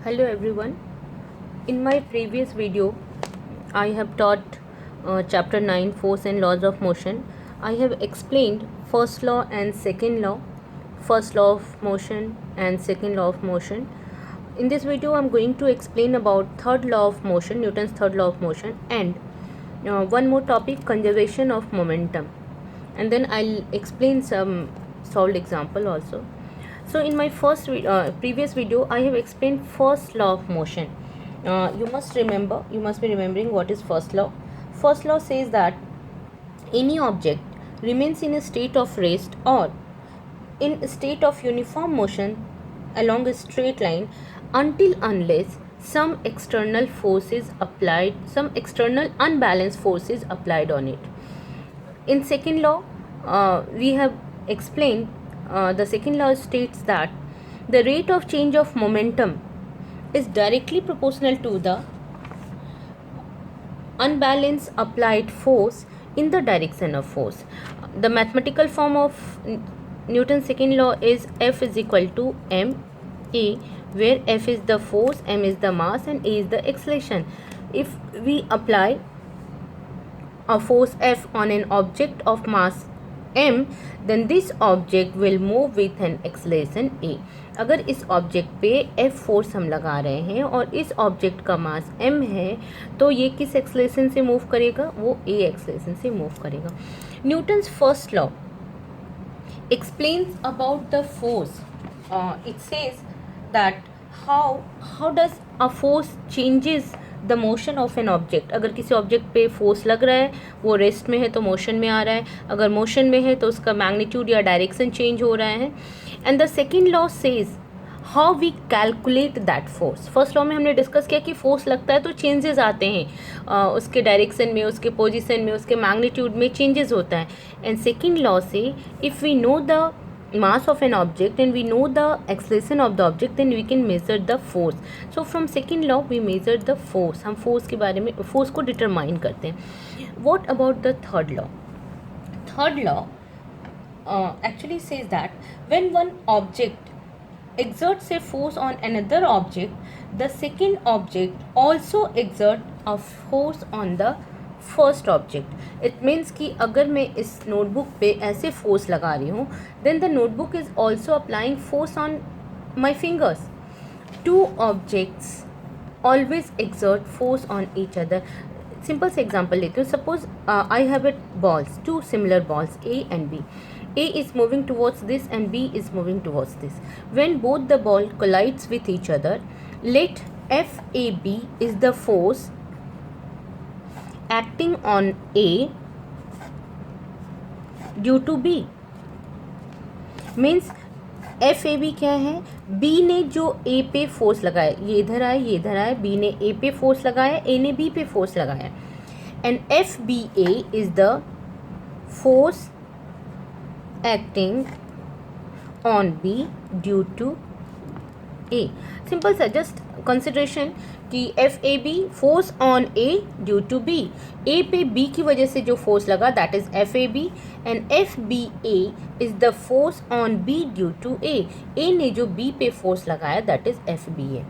Hello everyone. In my previous video, I have taught chapter 9 Force and Laws of Motion. I have explained first law and second law, first law of motion and second law of motion. In this video, I am going to explain about third law of motion, Newton's third law of motion, and one more topic, conservation of momentum. And then I'll explain some solved example also. So in my previous video, I have explained first law of motion. You must be remembering what is first law. First law says that any object remains in a state of rest or in a state of uniform motion along a straight line unless some external unbalanced force is applied on it. In second law, we have explained, the second law states that the rate of change of momentum is directly proportional to the unbalanced applied force in the direction of force. The mathematical form of Newton's second law is F is equal to ma, where F is the force, m is the mass, and a is the acceleration. If we apply a force F on an object of mass m, then this object will move with an acceleration a. अगर इस object पे F force हम लगा रहे हैं और इस object का मास m है, तो ये किस एक्सलेशन से मूव करेगा? वो a एक्सलेशन से मूव करेगा. Newton's first law explains about the force. It says that how does a force changes the motion of an object. अगर किसी ऑब्जेक्ट पे फोर्स लग रहा है, वो रेस्ट में है तो मोशन में आ रहा है, अगर मोशन में है तो उसका मैग्नीट्यूड या डायरेक्शन चेंज हो रहा है. And the second law says how we calculate that force. First law में हमने डिस्कस किया कि फोर्स लगता है तो चेंजेस आते हैं, उसके डायरेक्शन में, उसके पोजिशन में, उसके मैग्नीट्यूड में चेंजेस होता है. एंड सेकेंड लॉ से if we know the mass of an object and we know the acceleration of the object, then we can measure the force. So from second law we measure the force. हम force के बारे में, force को determine करते हैं. What about the third law? Third law actually says that when one object exerts a force on another object, the second object also exerts a force on the first object. It means कि अगर मैं इस notebook पे ऐसे force लगा रही हूँ, then the notebook is also applying force on my fingers. Two objects always exert force on each other. Simple से एग्जाम्पल लेती हूँ. Suppose I have it balls, two similar balls A and B. A is moving towards this and B is moving towards this. When both the ball collides with each other, let FAB is the force acting on A due to B. Means FAB क्या है? B ने जो A पे force लगाया, ये इधर आए, ये इधर आए, B ने A पे फोर्स लगाया, A ने B पे फोर्स लगाया, and FBA is the force acting on B due to A. Simple सा जस्ट कंसिडरेशन कि FAB force on A due to B. A पे B की वजह से जो फोर्स लगा that is FAB, and FBA is the force on B due to A. A ने जो B पे फोर्स लगाया that is FBA.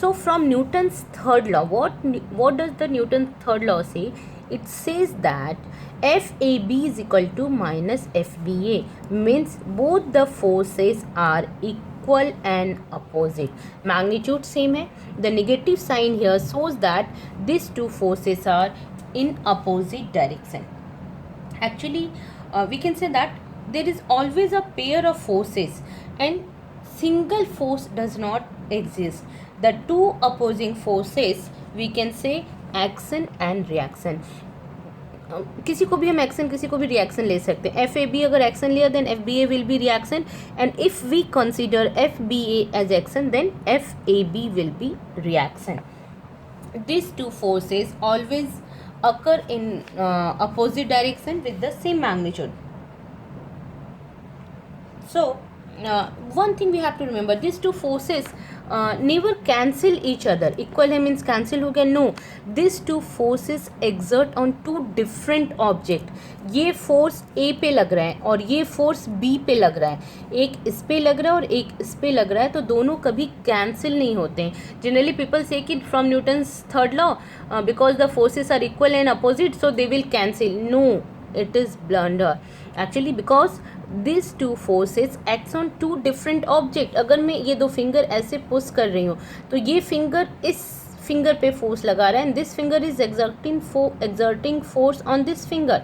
So from Newton's third law, what does the Newton's third law say? It says that FAB is equal to minus FBA, means both the forces are equal and opposite. Magnitude same है. The negative sign here shows that these two forces are in opposite direction. Actually, we can say that there is always a pair of forces and single force does not exist. The two opposing forces, we can say action and reaction. किसी को भी हम action, किसी को भी reaction ले सकते हैं. FAB अगर एक्शन लिया then FBA will be reaction, and if we consider FBA as action then FAB will be reaction. These two forces always occur in opposite direction with the same magnitude. So one thing we have to remember, these two forces never cancel each other. Equal है means cancel हो गया, no. These two forces exert on two different object. ये force A पे लग रहा है और ये फोर्स B पे लग रहा है, एक इस पे लग रहा है और एक इस पे लग रहा है, तो दोनों कभी कैंसिल नहीं होते हैं. जनरली पीपल से कि from Newton's third law because the forces are equal and opposite so they will cancel. No, it is blunder actually because these two forces acts on two different object. अगर मैं ये दो finger ऐसे push कर रही हूँ तो ये फिंगर इस फिंगर पे फोर्स लगा रहा है and this finger is exerting force on this finger.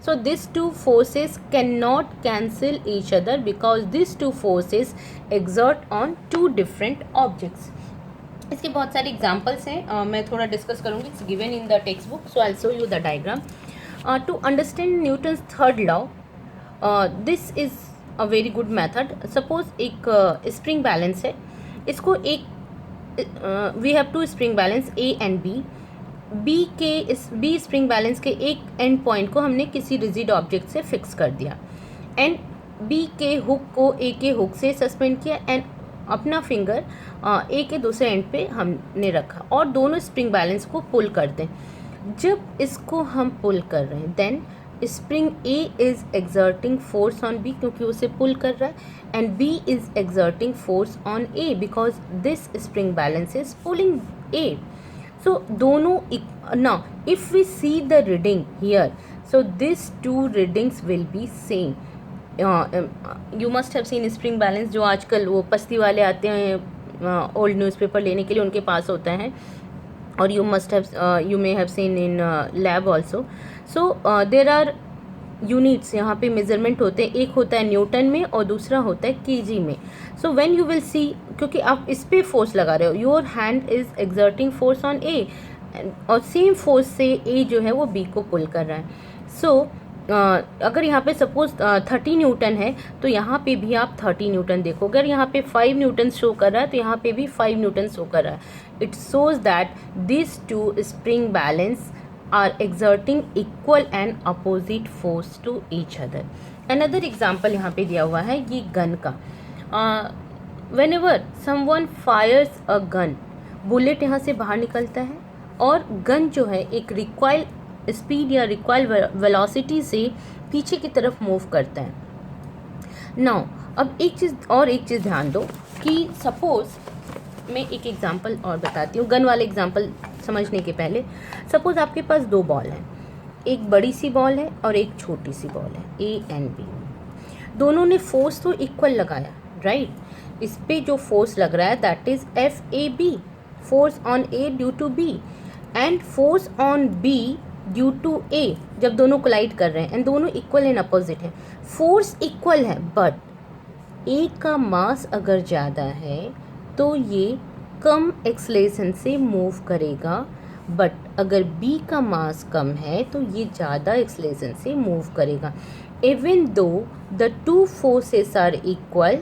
So these two forces cannot cancel each other because these two forces exert on two different objects. इसके बहुत सारे एग्जाम्पल्स हैं, मैं थोड़ा डिस्कस करूँगी. It's given in the text book so I will show you the diagram. To understand Newton's third law, this is a very good method. Suppose एक spring balance है, इसको एक we have two spring balance A and B. B spring balance के एक and point को हमने किसी rigid object से फिक्स कर दिया एंड B के हुक को A के हुक से सस्पेंड किया एंड अपना फिंगर A के दूसरे एंड पे हमने रखा और दोनों स्प्रिंग बैलेंस को पुल कर दें. जब इसको हम पुल कर रहे हैं then spring A is exerting force on B क्योंकि उसे पुल कर रहा है and B is exerting force on A because this spring balance is pulling A. So दोनों now if we see the reading here so this two readings will be same. You must have seen spring balance जो आजकल वो पस्ती वाले आते हैं old newspaper लेने के लिए, उनके पास होता है और you may have seen in lab also. So there are units, यहाँ पे मेजरमेंट होते हैं, एक होता है न्यूटन में और दूसरा होता है केजी में. So when you will see, क्योंकि आप इस पे फोर्स लगा रहे हो, your hand is exerting force on A और सेम फोर्स से ए जो है वो बी को पुल कर रहा है. सो अगर यहाँ पे सपोज 30 न्यूटन है तो यहाँ पे भी आप 30 न्यूटन देखो. अगर यहाँ पे 5 न्यूटन शो कर रहा है तो यहाँ पे भी 5 न्यूटन शो कर रहा है. It shows that this two spring balance are exerting equal and opposite force to each other. Another example यहाँ पे दिया हुआ है ये गन का. Whenever someone fires a gun, bullet यहाँ से बाहर निकलता है और गन जो है एक रिक्वाइल स्पीड या रिक्वाइल वेलोसिटी से पीछे की तरफ मूव करता है. नाउ अब एक चीज़ ध्यान दो कि सपोज मैं एक एग्जांपल और बताती हूँ गन वाले एग्जांपल समझने के पहले. सपोज आपके पास दो बॉल हैं, एक बड़ी सी बॉल है और एक छोटी सी बॉल है, ए एंड बी. दोनों ने फोर्स तो इक्वल लगाया, राइट. इस पे जो फोर्स लग रहा है that is FAB, force on A due to B and force on B due to A. जब दोनों कोलाइड कर रहे हैं एंड दोनों इक्वल एंड अपोजिट है, फोर्स इक्वल है बट A का मास अगर ज़्यादा है तो ये कम एक्सलेशन से मूव करेगा, बट अगर B का मास कम है तो ये ज़्यादा एक्सलेशन से मूव करेगा. Even though the two forces are equal,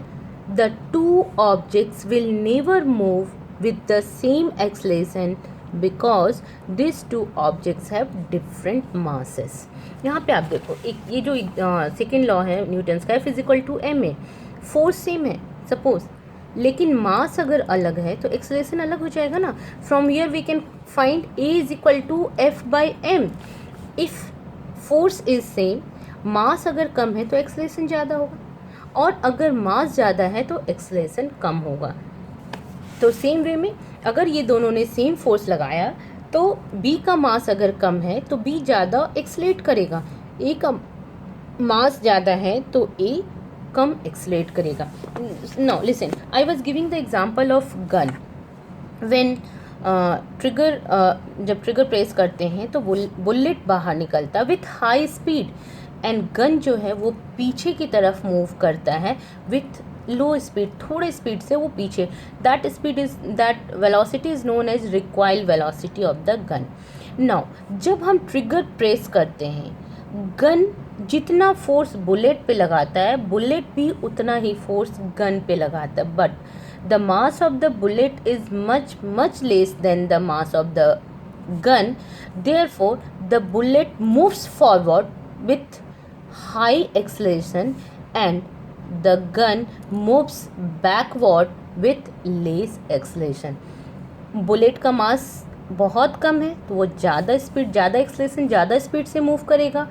the two objects will never move with the same acceleration because these two objects have different masses. यहाँ पे आप देखो एक ये जो सेकेंड लॉ है न्यूटन्स का, F is to M A. Force same है सपोज, लेकिन मास अगर अलग है तो एक्सलेशन अलग हो जाएगा ना. From here we can find A is equal to F by M. If force is same, mass अगर कम है तो एक्सलेशन ज़्यादा होगा और अगर मास ज़्यादा है तो एक्सलेशन कम होगा. तो सेम वे में अगर ये दोनों ने सेम फोर्स लगाया तो B का मास अगर कम है तो B ज़्यादा एक्सलेट करेगा, A का मास ज़्यादा है तो A कम एक्सलेट करेगा. Now listen, I was giving the example of gun. When trigger, जब ट्रिगर प्रेस करते हैं तो बुलेट बाहर निकलता with high speed and gun जो है वो पीछे की तरफ मूव करता है विथ लो स्पीड, थोड़े स्पीड से वो पीछे. That velocity is known as recoil velocity of the gun. Now जब हम ट्रिगर प्रेस करते हैं, गन जितना फोर्स बुलेट पे लगाता है बुलेट भी उतना ही फोर्स गन पे लगाता है, but the mass of the bullet is much less than the mass of the gun. Therefore, the bullet moves forward with high acceleration and the gun moves backward with less acceleration. Bullet का मास बहुत कम है तो वो ज़्यादा speed, ज़्यादा acceleration, ज़्यादा speed से move करेगा।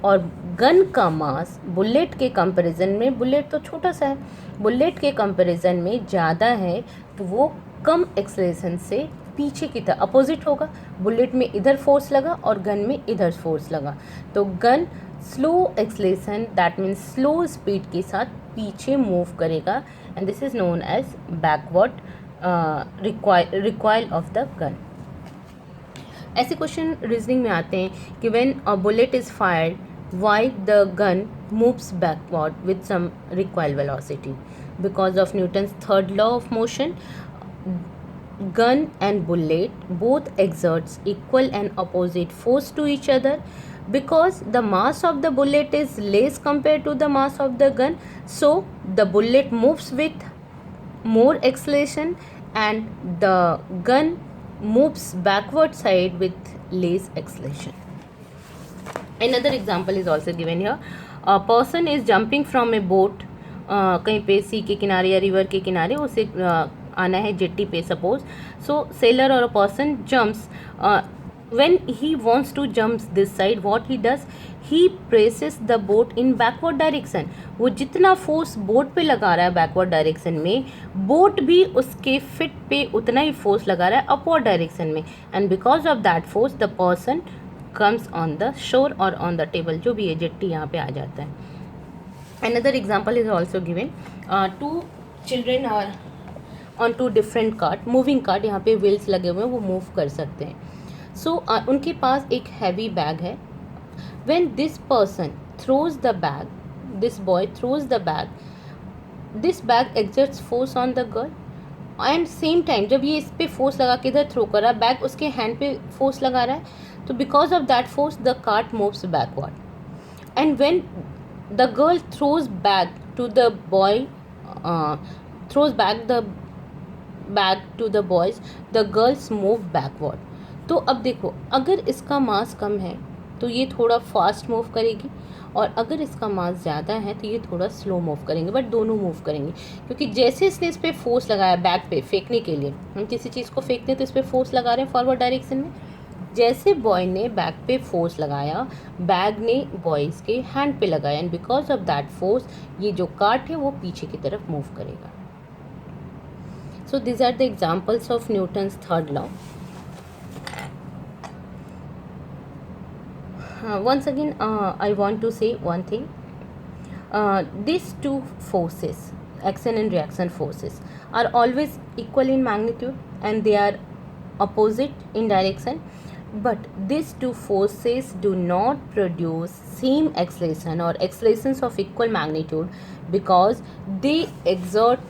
और गन का मास बुलेट के कंपैरिजन में, बुलेट तो छोटा सा है, बुलेट के कंपैरिजन में ज़्यादा है तो वो कम एक्सलेशन से पीछे की तरह अपोजिट होगा। बुलेट में इधर फोर्स लगा और गन में इधर फोर्स लगा, तो gun slow acceleration that means slow speed के साथ पीछे मूव करेगा, and this is known as backward recoil of the gun. ऐसे क्वेश्चन रीजनिंग में आते हैं कि when a bullet is fired why the gun moves backward with some recoil velocity. Because of Newton's third law of motion, gun and bullet both exerts equal and opposite force to each other. Because the mass of the bullet is less compared to the mass of the gun, so the bullet moves with more acceleration and the gun moves backward side with less acceleration. Another example is also given here. A person is jumping from a boat, कहीं पे सी के किनारे या river के किनारे उसे आना है जेट्टी पे सपोज. सो सेलर और a person jumps. when he wants to jump this side, what he does, he presses the boat in backward direction. वो जितना फोर्स बोट पे लगा रहा है बैकवर्ड डायरेक्शन में, बोट भी उसके फिट पे उतना ही फोर्स लगा रहा है अपवर्ड डायरेक्शन में, and because of that force the person comes on the shore और ऑन द टेबल, जो भी है जेट्टी यहाँ पे आ जाता है. Another example is also given. Two children are on two different cart, moving cart. यहाँ पे wheels लगे हुए हैं, वो move कर सकते हैं. So उनके पास एक heavy bag है. When this person throws the bag, this boy throws the bag, this bag exerts force on the girl. And same time जब ये इस पर फोर्स लगा के इधर थ्रो कर रहा है, बैग उसके हैंड पे फोर्स लगा रहा है, तो because of that force the cart moves backward. And when the girl throws back to the boy, throws back the bag to the boys, the girls move backward. तो अब देखो, अगर इसका मास कम है तो ये थोड़ा फास्ट मूव करेगी, और अगर इसका मास ज़्यादा है तो ये थोड़ा स्लो मूव करेंगे, बट दोनों मूव करेंगे, क्योंकि जैसे इसने इस पर फोर्स लगाया बैग पे फेंकने के लिए, हम किसी चीज़ को फेंकते हैं तो इस पर फोर्स लगा रहे हैं फॉरवर्ड डायरेक्शन में, जैसे बॉय ने बैग पे फोर्स लगाया, बैग ने बॉयज़ के हैंड पे लगाया, and because of that force ये जो कार्ट है वो पीछे की तरफ मूव करेगा. So this are the examples of Newton's third law. once again I want to say one thing. These two forces, action and reaction forces, are always equal in magnitude and they are opposite in direction, but these two forces do not produce same acceleration or accelerations of equal magnitude, because they exert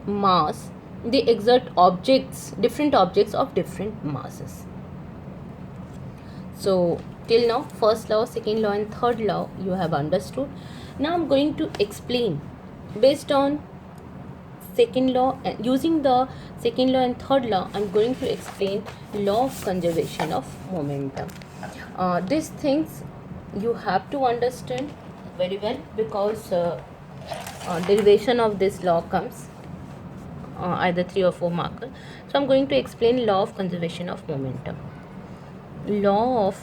mass, they exert objects, different objects of different masses. So till now first law, second law and third law you have understood. Now I'm going to explain based on second law, using the second law and third law I'm going to explain law of conservation of momentum. These things you have to understand very well, because derivation of this law comes either 3 or 4 marker. So I'm going to explain law of conservation of momentum. Law of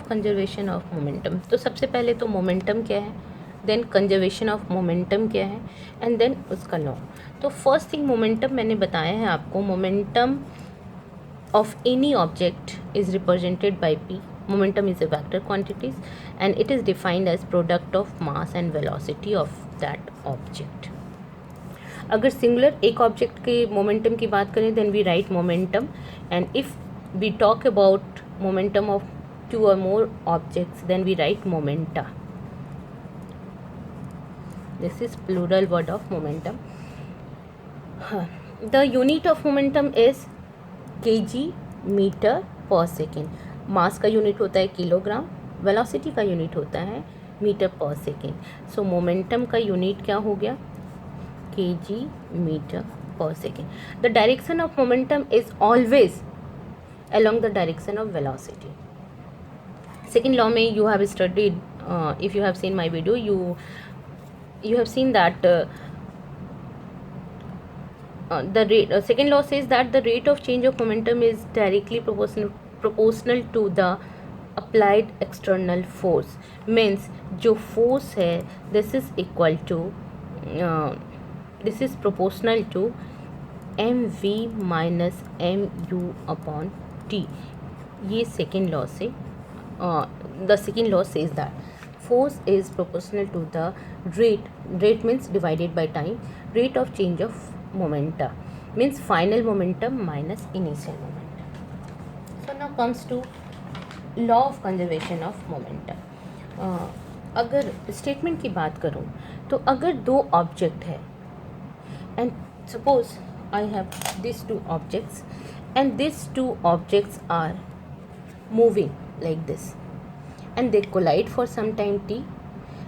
conservation of momentum. तो सबसे पहले तो momentum क्या है, then conservation of momentum क्या है, and then उसका law. तो फर्स्ट थिंग मोमेंटम मैंने बताया है आपको. Momentum of any object is represented by P. Momentum is a vector quantities and it is defined as product of mass and velocity of that object. अगर singular एक object के momentum की बात करें then we write momentum, and if we talk about momentum of 2 or more objects then we write momenta. This is plural word of momentum. The unit of momentum is kg meter per second. मास का unit होता है kilogram, velocity का unit होता है metre पर second. सो momentum का unit क्या हो गया, केजी मीटर पर second. The direction of momentum is always along the direction of velocity. Second law में you have studied, if you have seen my video, you have seen that the rate, second law says that the rate of change of momentum is directly proportional to the applied external force. Means जो force है this is equal to this is proportional to mv minus mu upon t. ये second law से the second law says that force is proportional to the rate means divided by time, rate of change of momentum means final momentum minus initial momentum. So now comes to law of conservation of momentum. अगर statement की बात करूँ तो अगर दो object है and suppose I have this two objects and this two objects are moving like this and they collide for some time t,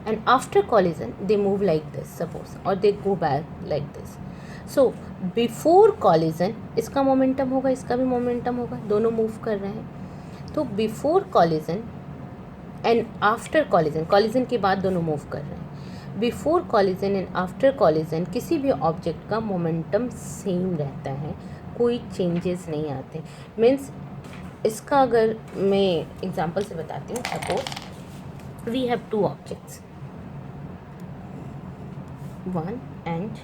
and after collision they move like this suppose, or they go back like this. So before collision इसका momentum होगा, इसका भी momentum होगा, दोनों move कर रहे हैं. तो before collision and after collision, collision के बाद दोनों मूव कर रहे हैं. Before collision and after collision किसी भी ऑब्जेक्ट का मोमेंटम सेम रहता है, कोई चेंजेस नहीं आते. मीन्स इसका अगर मैं एग्जांपल से बताती हूँ, suppose we have two objects 1 and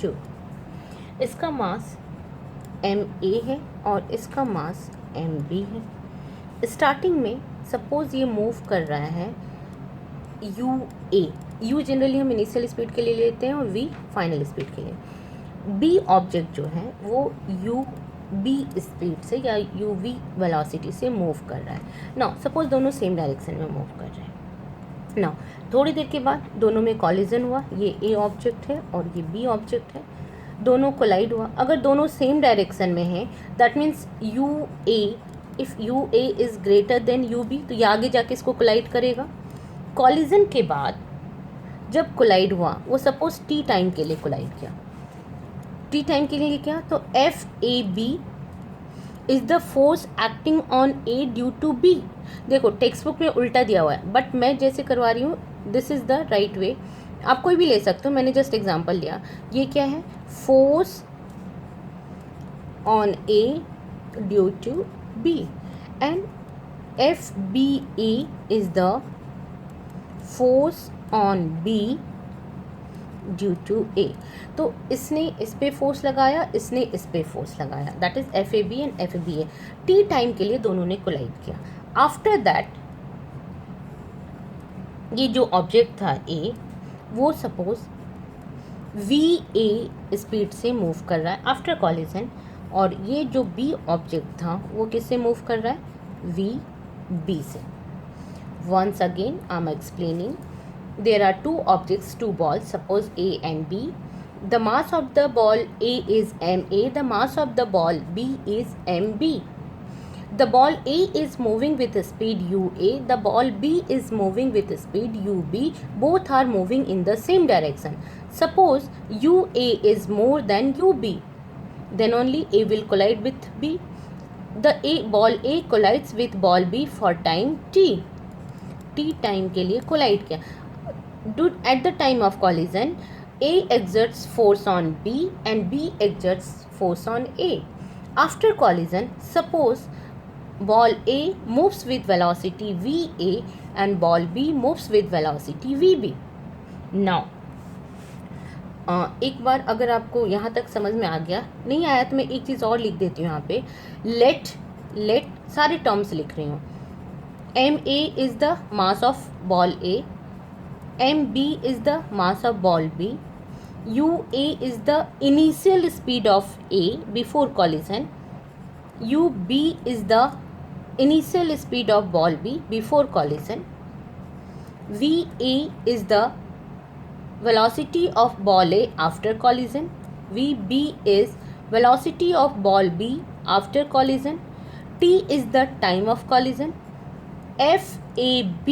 2. इसका मास ma है और इसका मास mb है. स्टार्टिंग में सपोज ये मूव कर रहा है u जनरली हम इनिशियल स्पीड के लिए लेते हैं और v फाइनल स्पीड के लिए. b ऑब्जेक्ट जो है वो b स्पीड से या uv वेलोसिटी से मूव कर रहा है. नाउ सपोज दोनों सेम डायरेक्शन में मूव कर रहे हैं. नाउ थोड़ी देर के बाद दोनों में कॉलिजन हुआ, ये a ऑब्जेक्ट है और ये b ऑब्जेक्ट है, दोनों कोलाइड हुआ. अगर दोनों सेम डायरेक्शन में है that means if ua is greater than ub, तो ये आगे जाके इसको कोलाइड करेगा. कॉलिजन के बाद जब कोलाइड हुआ वो सपोज t टाइम के लिए कोलाइड किया, टी टाइम के लिए क्या, तो F A B is the force acting on A due to B. देखो टेक्स्ट बुक में उल्टा दिया हुआ है बट मैं जैसे करवा रही हूँ this is the right way. आप कोई भी ले सकते हो, मैंने जस्ट एग्जांपल लिया. ये क्या है, force on A due to B and F B A is the force on B due to A. तो इसने इस पे फोर्स लगाया, इसने इस पे फोर्स लगाया, that is F A B and F B A. T time के लिए दोनों ने कोलाइड किया. आफ्टर दैट ये जो ऑब्जेक्ट था ए वो सपोज वी ए स्पीड से मूव कर रहा है आफ्टर कॉलिजन, और ये जो बी ऑब्जेक्ट था वो किससे मूव कर रहा है, वी बी से. Once again I am explaining. There are two objects, two balls, suppose A and B. The mass of the ball A is ma, the mass of the ball B is mb. The ball A is moving with speed ua, the ball B is moving with speed ub. Both are moving in the same direction. Suppose ua is more than ub, then only A will collide with B. The ball A collides with ball B for time t. t time के लिए collide किया. At the time of collision, A exerts force on B and B exerts force on A. After collision, suppose ball A moves with velocity VA and ball B moves with velocity VB. Now, एक बार अगर आपको यहाँ तक समझ में आ गया, नहीं आया तो मैं एक चीज़ और लिख देती हूँ यहाँ पे. लेट सारे टर्म्स लिख रही हूँ. MA is the mass of ball A, mb is the mass of ball B, ua is the initial speed of A before collision, ub is the initial speed of ball B before collision, va is the velocity of ball A after collision, vb is velocity of ball B after collision, t is the time of collision, fab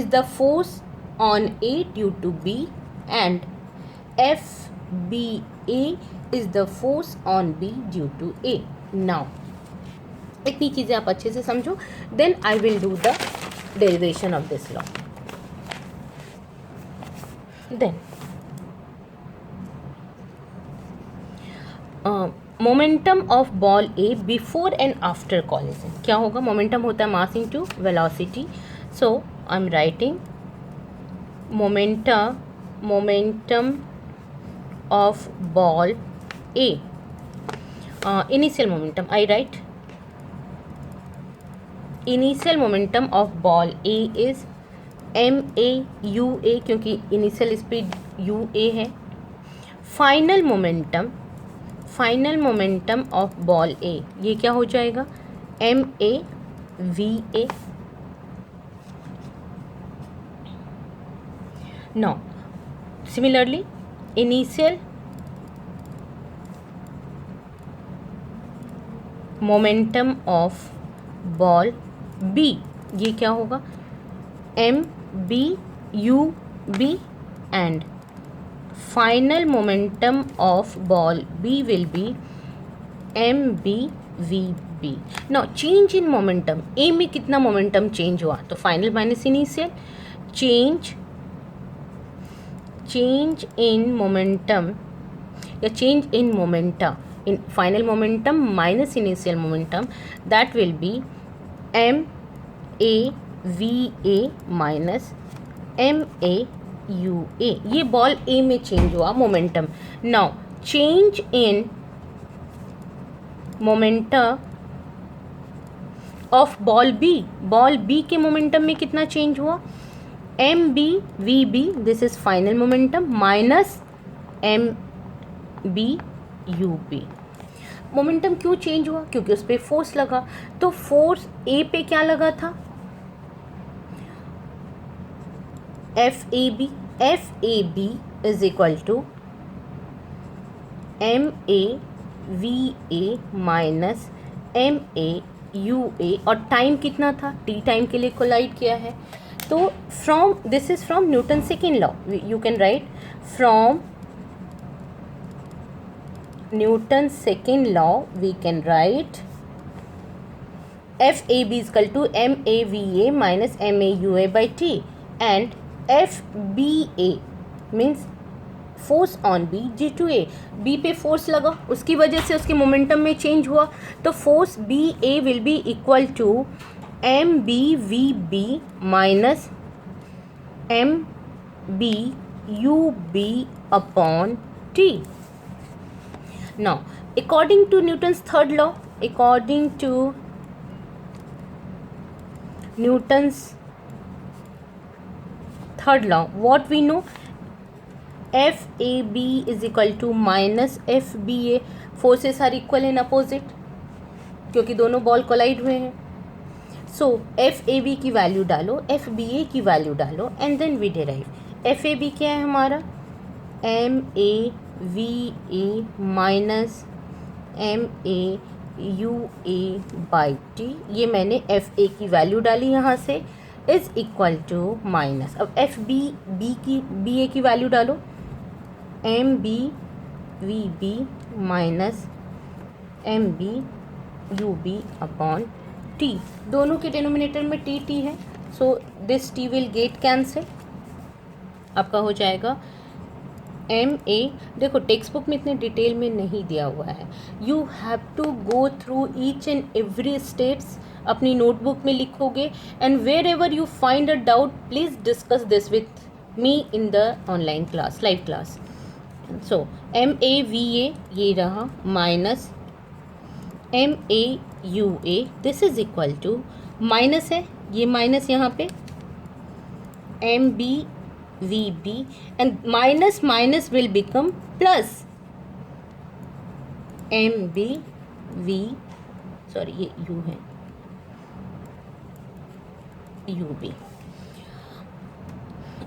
is the force on A due to B and FBA is the force on B due to A. Now इतनी चीज़ें आप अच्छे से समझो, then I will do the derivation of this law. Then momentum of ball A before and after collision. क्या होगा? Momentum होता है mass into velocity. So I am writing momentum of ball A. Initial momentum, I write initial momentum of ball A is ma क्योंकि initial speed ua है. Final momentum of ball A, ये क्या हो जाएगा? ma now similarly initial momentum of ball b, ये क्या होगा? mbub and final momentum of ball b will be mbvb. now change in momentum, a में कितना मोमेंटम चेंज हुआ? तो final minus initial, change in momentum या change in momenta, in final momentum minus initial momentum, that will be MAVA minus MAUA. ये ball A में change हुआ momentum. Now change in momentum of ball B के momentum में कितना change हुआ? MBVB, this is final momentum, minus MBUB. Momentum क्यों change हुआ? क्योंकि उस पर फोर्स लगा. तो फोर्स ए पे क्या लगा था? FAB is equal to MAVA minus MAUA, और टाइम कितना था? t टाइम के लिए कोलाइड किया है. तो from this is from Newton second law, you can write from Newton second law we can write FAB is equal to MAVA minus MAUA by T, and FBA means force on B जी to A. B पे force लगा, उसकी वजह से उसके momentum में change हुआ. तो force B A will be equal to MBVB minus MBUB upon T. Now, according to Newton's third law, what we know? FAB is equal to minus FBA. Forces are equal in opposite क्योंकि दोनों ball collide हुए हैं. So FAB की value डालो, FBA की value डालो, and then we derive. FAB क्या है हमारा? MAVA minus MAUA by T. ये मैंने FA की वैल्यू डाली यहाँ से, इज इक्वल टू माइनस. अब BA की वैल्यू डालो, MBVB minus MBUB upon T. दोनों के डिनोमिनेटर में T है, so this T will get cancel. आपका हो जाएगा MA. देखो टेक्स्ट बुक में इतने डिटेल में नहीं दिया हुआ है, you have to go through each and every steps. अपनी नोटबुक में लिखोगे, and wherever you find a doubt please discuss this with me in the online class, live class. So MAVA ये रहा minus MAUA, this is equal to, minus है ये minus यहाँ पे MBVB, and minus minus will become plus sorry ये U है, UB.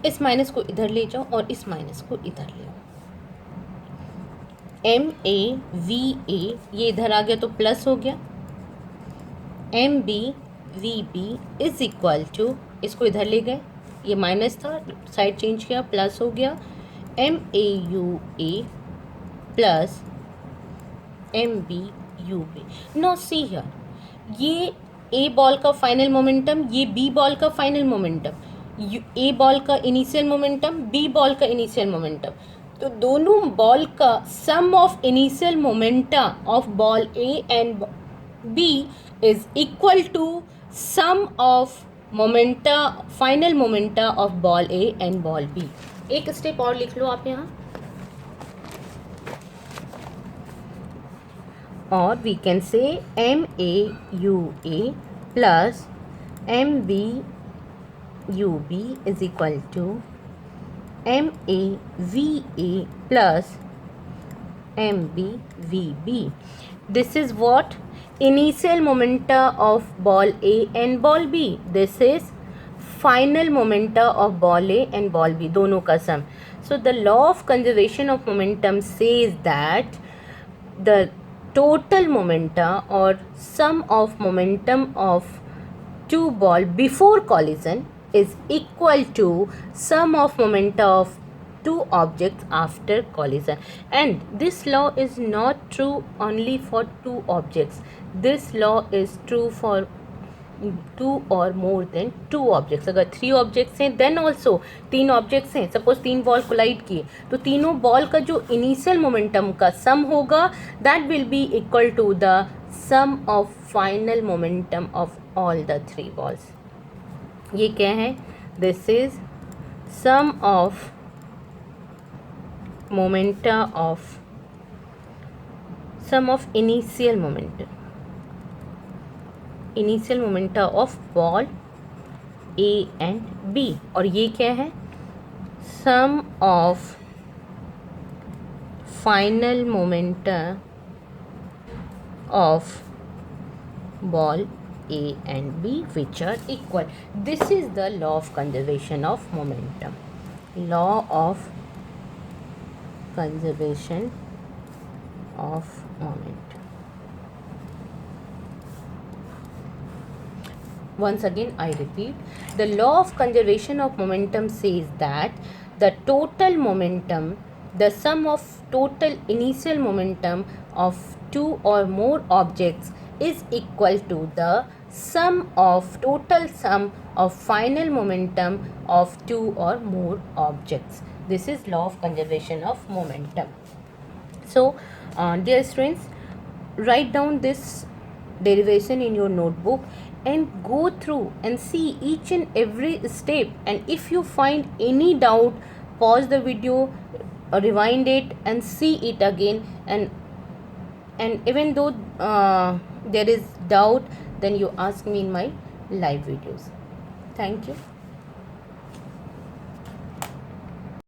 इस minus को इधर ले जाओ और इस माइनस को इधर ले आओ. MAVA ये इधर आ गया तो प्लस हो गया. MBVB इज इक्वल टू, इसको इधर ले गए, ये माइनस था, साइड चेंज किया, प्लस हो गया. MAUA plus MBUB. No see here, ये ए बॉल का फाइनल मोमेंटम, ये बी बॉल का फाइनल मोमेंटम, ए बॉल का इनिशियल मोमेंटम, बी बॉल का इनिशियल मोमेंटम, तो दोनों बॉल का sum of initial momenta of ball A and B is equal to sum of momenta, final momenta of ball A and ball B. एक step और लिख लो आप यहाँ, or we can say MAUA plus MBUB is equal to MAVA plus MBVB. This is what? Initial momenta of ball A and ball B. This is final momenta of ball A and ball B, दोनों का sum. So the law of conservation of momentum says that the total momenta or sum of momentum of two ball before collision is equal to sum of momenta of two objects after collision. And this law is not true only for two objects. This law is true for two और more than two objects. अगर three objects हैं then also, तीन objects हैं, suppose तीन ball collide किए, तो तीनों ball का जो इनिशियल मोमेंटम का सम होगा that will be equal to the sum of final momentum of all the three balls. ये क्या है? This is sum of momenta of sum of initial momentum, initial momenta of ball A and B. और ये क्या है? Sum of final momenta of ball A and B which are equal. This is the law of conservation of momentum, law of conservation of momentum. Once again, I repeat, the law of conservation of momentum says that the total momentum, the sum of total initial momentum of two or more objects is equal to the sum of total sum of final momentum of two or more objects. This is law of conservation of momentum. So, dear students, write down this derivation in your notebook and go through and see each and every step, and if you find any doubt, pause the video, rewind it and see it again, and even though there is doubt, then you ask me in my live videos. Thank you.